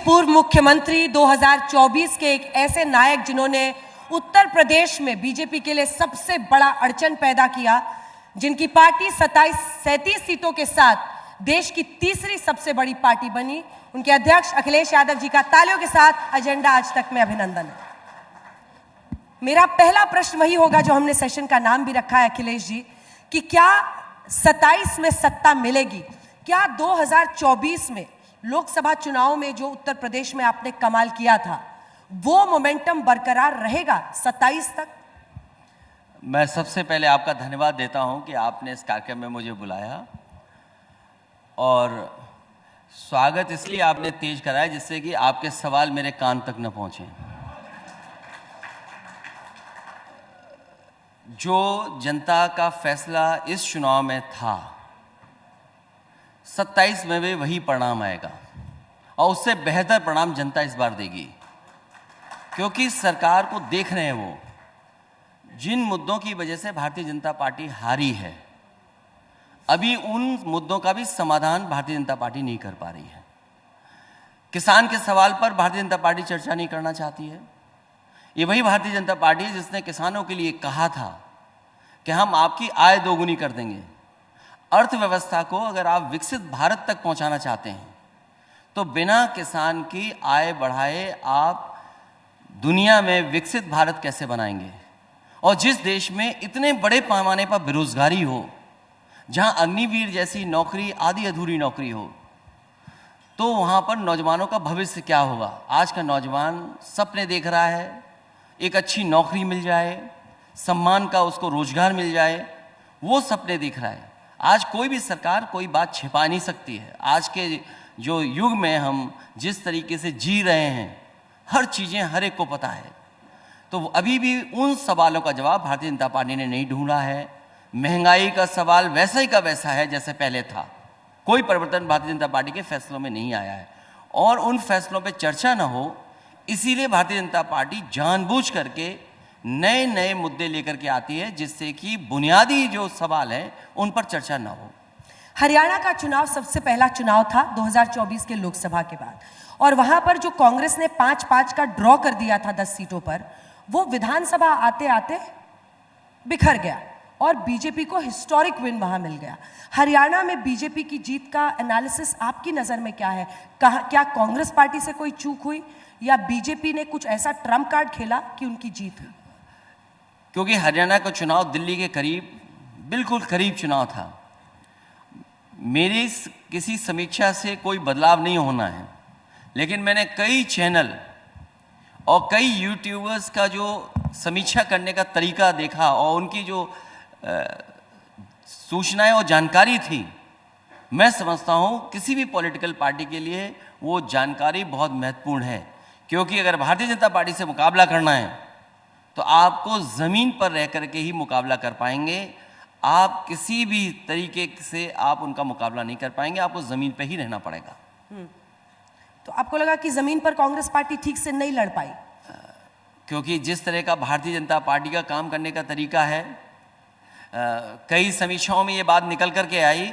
पूर्व मुख्यमंत्री 2024 के एक ऐसे नायक जिन्होंने उत्तर प्रदेश में बीजेपी के लिए सबसे बड़ा अड़चन पैदा किया, जिनकी पार्टी 37 सीटों के साथ देश की तीसरी सबसे बड़ी पार्टी बनी, उनके अध्यक्ष अखिलेश यादव जी का तालियों के साथ एजेंडा आज तक में अभिनंदन है। मेरा पहला प्रश्न वही होगा जो हमने सेशन का नाम भी रखा है, अखिलेश जी, कि क्या 27 में सत्ता मिलेगी? क्या 2024 में लोकसभा चुनाव में जो उत्तर प्रदेश में आपने कमाल किया था वो मोमेंटम बरकरार रहेगा 27 तक? मैं सबसे पहले आपका धन्यवाद देता हूं कि आपने इस कार्यक्रम में मुझे बुलाया, और स्वागत इसलिए आपने तेज कराया जिससे कि आपके सवाल मेरे कान तक न पहुंचे। जो जनता का फैसला इस चुनाव में था, 27 में भी वही परिणाम आएगा, और उससे बेहतर परिणाम जनता इस बार देगी, क्योंकि सरकार को देख रहे हैं वो जिन मुद्दों की वजह से भारतीय जनता पार्टी हारी है, अभी उन मुद्दों का भी समाधान भारतीय जनता पार्टी नहीं कर पा रही है। किसान के सवाल पर भारतीय जनता पार्टी चर्चा नहीं करना चाहती है। ये वही भारतीय जनता पार्टी है जिसने किसानों के लिए कहा था कि हम आपकी आय दोगुनी कर देंगे। अर्थव्यवस्था को अगर आप विकसित भारत तक पहुंचाना चाहते हैं तो बिना किसान की आय बढ़ाए आप दुनिया में विकसित भारत कैसे बनाएंगे? और जिस देश में इतने बड़े पैमाने पर बेरोजगारी हो, जहां अग्निवीर जैसी नौकरी आधी अधूरी नौकरी हो, तो वहां पर नौजवानों का भविष्य क्या होगा? आज का नौजवान सपने देख रहा है, एक अच्छी नौकरी मिल जाए, सम्मान का उसको रोजगार मिल जाए, वो सपने देख रहा है। आज कोई भी सरकार कोई बात छिपा नहीं सकती है। आज के जो युग में हम जिस तरीके से जी रहे हैं, हर चीज़ें हर एक को पता है। तो अभी भी उन सवालों का जवाब भारतीय जनता पार्टी ने नहीं ढूंढा है। महंगाई का सवाल वैसा ही का वैसा है जैसे पहले था। कोई परिवर्तन भारतीय जनता पार्टी के फैसलों में नहीं आया है, और उन फैसलों पर चर्चा न हो, इसीलिए भारतीय जनता पार्टी जानबूझ करके नए नए मुद्दे लेकर के आती है, जिससे कि बुनियादी जो सवाल है उन पर चर्चा ना हो। हरियाणा का चुनाव सबसे पहला चुनाव था 2024 के लोकसभा के बाद, और वहां पर जो कांग्रेस ने 5-5 का ड्रॉ कर दिया था 10 सीटों पर, वो विधानसभा आते आते बिखर गया और बीजेपी को हिस्टोरिक विन वहां मिल गया। हरियाणा में बीजेपी की जीत का एनालिसिस आपकी नजर में क्या है? क्या कांग्रेस पार्टी से कोई चूक हुई, या बीजेपी ने कुछ ऐसा ट्रम्प कार्ड खेला कि उनकी जीत हुई? क्योंकि हरियाणा का चुनाव दिल्ली के करीब, बिल्कुल करीब चुनाव था। मेरी किसी समीक्षा से कोई बदलाव नहीं होना है, लेकिन मैंने कई चैनल और कई यूट्यूबर्स का जो समीक्षा करने का तरीका देखा, और उनकी जो सूचनाएं और जानकारी थी, मैं समझता हूं किसी भी पॉलिटिकल पार्टी के लिए वो जानकारी बहुत महत्वपूर्ण है। क्योंकि अगर भारतीय जनता पार्टी से मुकाबला करना है तो आपको ज़मीन पर रह करके ही मुकाबला कर पाएंगे। आप किसी भी तरीके से आप उनका मुकाबला नहीं कर पाएंगे, आपको ज़मीन पे ही रहना पड़ेगा। तो आपको लगा कि ज़मीन पर कांग्रेस पार्टी ठीक से नहीं लड़ पाई? क्योंकि जिस तरह का भारतीय जनता पार्टी का काम करने का तरीका है, कई समीक्षाओं में ये बात निकल करके आई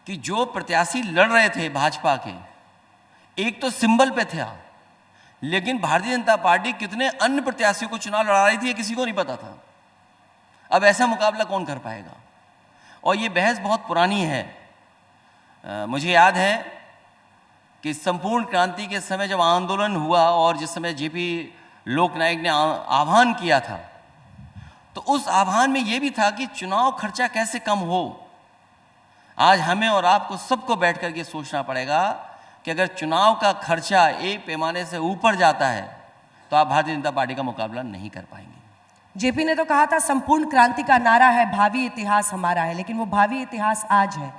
कि जो प्रत्याशी लड़ रहे थे भाजपा के, एक तो सिंबल पे था, लेकिन भारतीय जनता पार्टी कितने अन्य प्रत्याशियों को चुनाव लड़ा रही थी ये किसी को नहीं पता था। अब ऐसा मुकाबला कौन कर पाएगा? और ये बहस बहुत पुरानी है। मुझे याद है कि संपूर्ण क्रांति के समय जब आंदोलन हुआ और जिस समय जेपी लोकनायक ने आह्वान किया था, तो उस आह्वान में ये भी था कि चुनाव खर्चा कैसे कम हो। आज हमें और आपको सबको बैठ करके सोचना पड़ेगा कि अगर चुनाव का खर्चा एक पैमाने से ऊपर जाता है तो आप भारतीय जनता पार्टी का मुकाबला नहीं कर पाएंगे। जेपी ने तो कहा था संपूर्ण क्रांति का नारा है भावी इतिहास हमारा है, लेकिन वो भावी इतिहास आज है,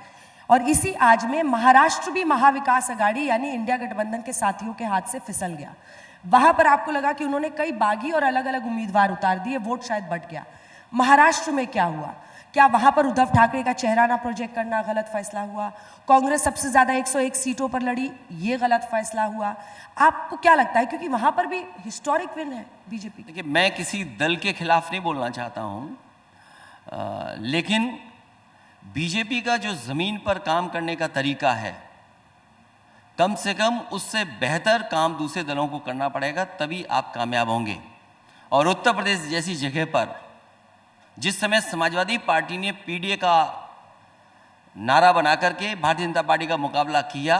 और इसी आज में महाराष्ट्र भी महाविकास अघाड़ी यानी इंडिया गठबंधन के साथियों के हाथ से फिसल गया। वहां पर आपको लगा कि उन्होंने कई बागी और अलग अलग उम्मीदवार उतार दिए, वोट शायद बट गया। महाराष्ट्र में क्या हुआ? क्या वहां पर उद्धव ठाकरे का चेहरा ना प्रोजेक्ट करना गलत फैसला हुआ? कांग्रेस सबसे ज्यादा 101 सीटों पर लड़ी, ये गलत फैसला हुआ? आपको क्या लगता है, क्योंकि वहां पर भी हिस्टोरिक विन है बीजेपी? देखिए, मैं किसी दल के खिलाफ नहीं बोलना चाहता हूं, लेकिन बीजेपी का जो जमीन पर काम करने का तरीका है, कम से कम उससे बेहतर काम दूसरे दलों को करना पड़ेगा, तभी आप कामयाब होंगे। और उत्तर प्रदेश जैसी जगह पर जिस समय समाजवादी पार्टी ने पीडीए का नारा बना करके भारतीय जनता पार्टी का मुकाबला किया,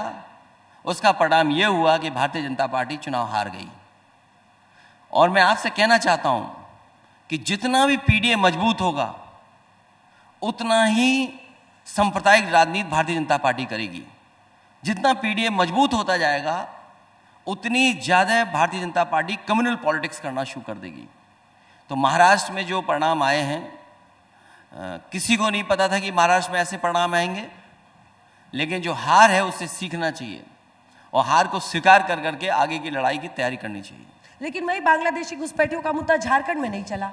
उसका परिणाम यह हुआ कि भारतीय जनता पार्टी चुनाव हार गई। और मैं आपसे कहना चाहता हूं कि जितना भी पीडीए मजबूत होगा उतना ही सांप्रदायिक राजनीति भारतीय जनता पार्टी करेगी। जितना पीडीए मजबूत होता जाएगा उतनी ज़्यादा Bharatiya Janata party communal politics करना शुरू कर देगी। तो महाराष्ट्र में जो परिणाम आए हैं, किसी को नहीं पता था कि महाराष्ट्र में ऐसे परिणाम आएंगे, लेकिन जो हार है उससे सीखना चाहिए और हार को स्वीकार कर करके आगे की लड़ाई की तैयारी करनी चाहिए। लेकिन वही बांग्लादेशी घुसपैठियों का मुद्दा झारखंड में नहीं चला,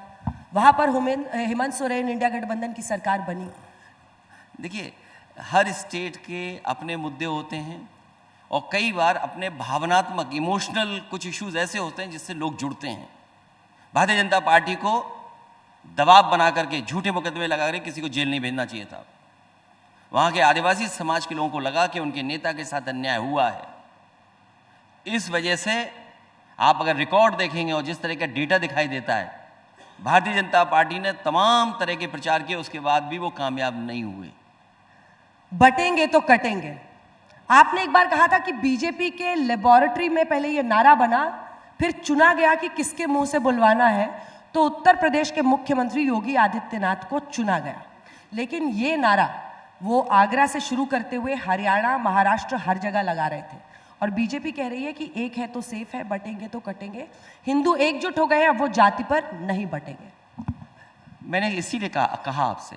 वहां पर हेमंत सोरेन इंडिया गठबंधन की सरकार बनी। देखिए, हर स्टेट के अपने मुद्दे होते हैं और कई बार अपने भावनात्मक इमोशनल कुछ इश्यूज ऐसे होते हैं जिससे लोग जुड़ते हैं। भारतीय जनता पार्टी को दबाव बना करके झूठे मुकदमे लगा करके किसी को जेल नहीं भेजना चाहिए था। वहाँ के आदिवासी समाज के लोगों को लगा कि उनके नेता के साथ अन्याय हुआ है। इस वजह से आप अगर रिकॉर्ड देखेंगे और जिस तरह का डेटा दिखाई देता है, भारतीय जनता पार्टी ने तमाम तरह के प्रचार किए, उसके बाद भी वो कामयाब नहीं हुए। बटेंगे तो कटेंगे। आपने एक बार कहा था कि बीजेपी के लेबोरेटरी में पहले ये नारा बना, फिर चुना गया कि किसके मुंह से बुलवाना है, तो उत्तर प्रदेश के मुख्यमंत्री योगी आदित्यनाथ को चुना गया। लेकिन ये नारा वो आगरा से शुरू करते हुए हरियाणा, महाराष्ट्र हर जगह लगा रहे थे। और बीजेपी कह रही है कि एक है तो सेफ है, बटेंगे तो कटेंगे। हिंदू एकजुट हो गए हैं, अब वो जाति पर नहीं बटेंगे। मैंने इसीलिए कहा आपसे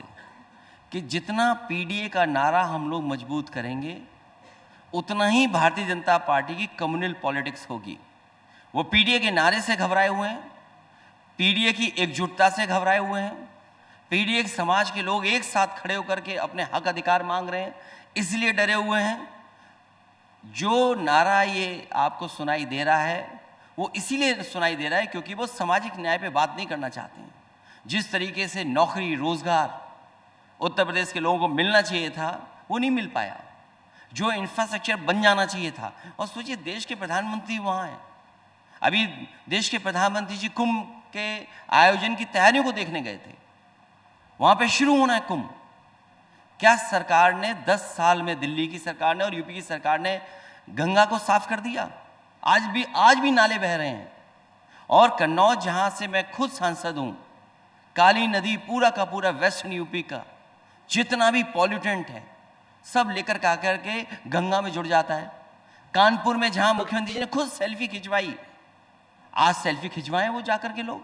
कि जितना पीडीए का नारा हम लोग मजबूत करेंगे उतना ही भारतीय जनता पार्टी की कम्युनल पॉलिटिक्स होगी। वो पीडीए के नारे से घबराए हुए हैं, पीडीए की एकजुटता से घबराए हुए हैं, पीडीए समाज के लोग एक साथ खड़े होकर के अपने हक अधिकार मांग रहे हैं, इसलिए डरे हुए हैं। जो नारा ये आपको सुनाई दे रहा है वो इसीलिए सुनाई दे रहा है क्योंकि वो सामाजिक न्याय पे बात नहीं करना चाहते हैं। जिस तरीके से नौकरी रोजगार उत्तर प्रदेश के लोगों को मिलना चाहिए था वो नहीं मिल पाया, जो इंफ्रास्ट्रक्चर बन जाना चाहिए था। और सोचिए, देश के प्रधानमंत्री वहाँ हैं, अभी देश के प्रधानमंत्री जी कुंभ के आयोजन की तैयारियों को देखने गए थे, वहाँ पे शुरू होना है कुंभ। क्या सरकार ने 10 साल में, दिल्ली की सरकार ने और यूपी की सरकार ने गंगा को साफ कर दिया? आज भी नाले बह रहे हैं। और कन्नौज, जहाँ से मैं खुद सांसद हूँ, काली नदी पूरा का पूरा वेस्टर्न यूपी का जितना भी पॉल्यूटेंट है सब लेकर के आकर के गंगा में जुड़ जाता है। कानपुर में जहाँ मुख्यमंत्री जी ने खुद सेल्फी खिंचवाई, आज सेल्फी खिंचवाएं वो जाकर के लोग।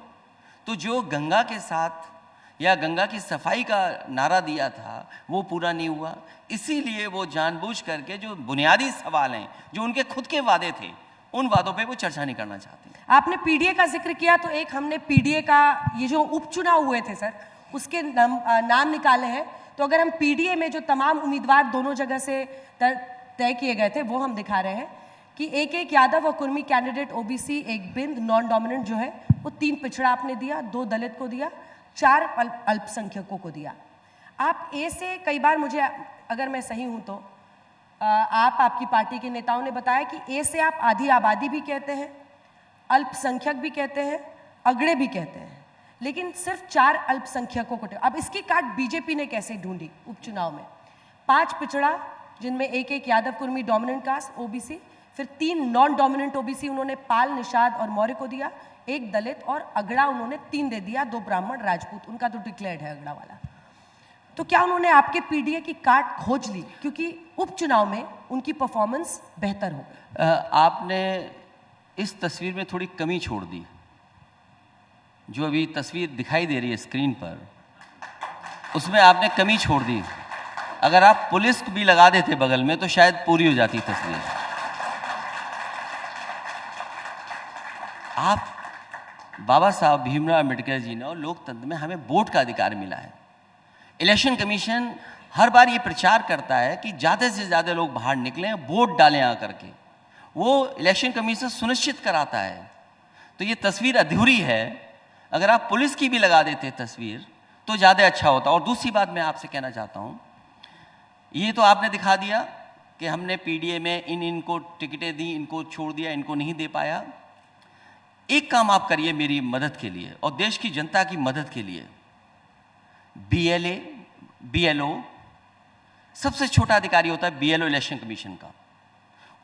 तो जो गंगा के साथ या गंगा की सफाई का नारा दिया था वो पूरा नहीं हुआ। इसीलिए वो जानबूझ करके जो बुनियादी सवाल हैं, जो उनके खुद के वादे थे, उन वादों पे वो चर्चा नहीं करना चाहते। आपने पीडीए का जिक्र किया, तो एक हमने पीडीए का ये जो उपचुनाव हुए थे सर, उसके नाम निकाले हैं। तो अगर हम पीडीए में जो तमाम उम्मीदवार दोनों जगह से तय किए गए थे वो हम दिखा रहे हैं कि एक यादव और कुर्मी कैंडिडेट ओबीसी, एक बिंद नॉन डोमिनेंट जो है वो 3 पिछड़ा आपने दिया, 2 दलित को दिया, 4 अल्पसंख्यकों को दिया। आप ए से कई बार, मुझे अगर मैं सही हूं तो आपकी पार्टी के नेताओं ने बताया कि ए से आप आधी आबादी भी कहते हैं, अल्पसंख्यक भी कहते हैं, अगड़े भी कहते हैं, लेकिन सिर्फ 4 अल्पसंख्यकों को। अब इसकी काट बीजेपी ने कैसे ढूंढी उपचुनाव में? 5 पिछड़ा, जिनमें एक Yadav Kurmi dominant caste OBC, फिर 3 नॉन डोमिनेंट ओबीसी उन्होंने पाल, निषाद और मौर्य को दिया, 1 दलित और अगड़ा उन्होंने 3 दे दिया, 2 ब्राह्मण, राजपूत, उनका तो डिक्लेयर्ड है अगड़ा वाला। तो क्या उन्होंने आपके पीडीए की काट खोज ली क्योंकि उपचुनाव में उनकी परफॉर्मेंस बेहतर हो गई? आपने इस तस्वीर में थोड़ी कमी छोड़ दी। जो अभी तस्वीर दिखाई दे रही है स्क्रीन पर, उसमें आपने कमी छोड़ दी। अगर आप पुलिस भी लगा देते बगल में तो शायद पूरी हो जाती तस्वीर। आप बाबा साहब भीमराव अम्बेडकर जी ने और लोकतंत्र में हमें वोट का अधिकार मिला है। इलेक्शन कमीशन हर बार ये प्रचार करता है कि ज़्यादा से ज़्यादा लोग बाहर निकलें, वोट डालें आकर के। वो इलेक्शन कमीशन सुनिश्चित कराता है। तो ये तस्वीर अधूरी है। अगर आप पुलिस की भी लगा देते तस्वीर तो ज़्यादा अच्छा होता। और दूसरी बात मैं आपसे कहना चाहता हूँ, ये तो आपने दिखा दिया कि हमने पीडीए में इनको टिकटें दी, इनको छोड़ दिया, इनको नहीं दे पाया। एक काम आप करिए मेरी मदद के लिए और देश की जनता की मदद के लिए। बीएलए, बीएलओ, सबसे छोटा अधिकारी होता है बीएलओ इलेक्शन कमीशन का।